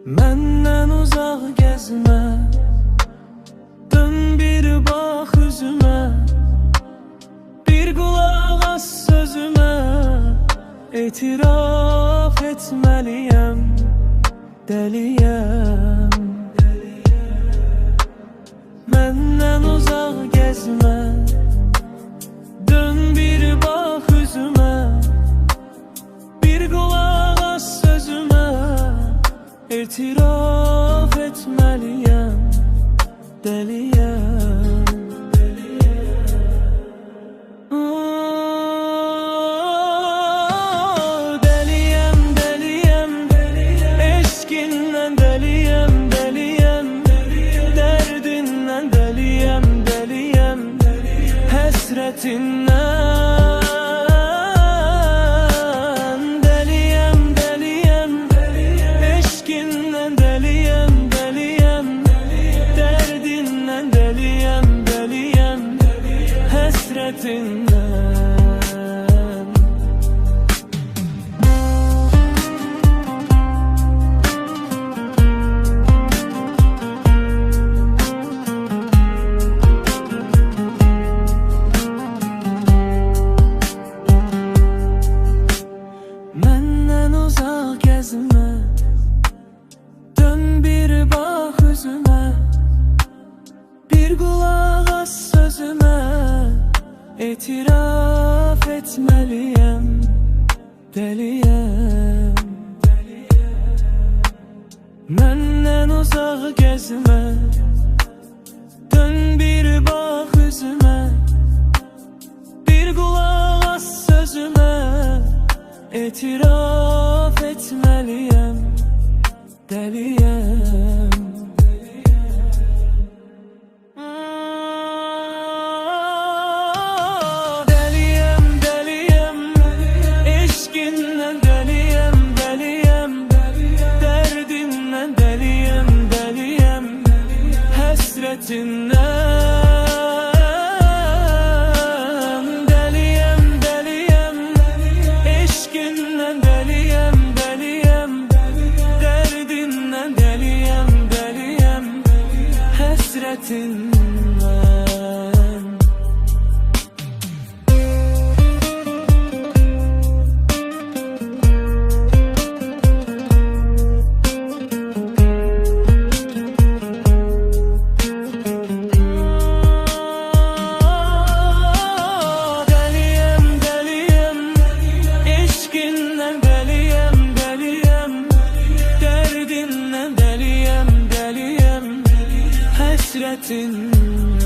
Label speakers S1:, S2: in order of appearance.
S1: Məndən uzaq gəzmə, dön bir bax üzümə, bir qulaq as sözümə. Etiraf etməliyəm, dəliyəm. Məndən uzaq gəzmə, dön bir bax üzümə, bir qulaq as sözümə. Etiraf etməliyəm, dəliyəm. Dəliyəm, dəliyəm, eşqindən dəliyəm, dəliyəm. Dərdindən dəliyəm, dəliyəm. Həsrətindən məndən uzaq gəzmə, dön bir bax üzümə, bir qulaq as sözümə. Etiraf etməliyəm, dəliyəm. Məndən uzaq gəzmə, dön bir bax üzümə, bir qulaq as sözümə. Etiraf etməliyəm, dəliyəm. Dəliyəm, dəliyəm, eşqindən dəliyəm, dəliyəm. Dərdindən dəliyəm, dəliyəm. Həsrətindən hasretin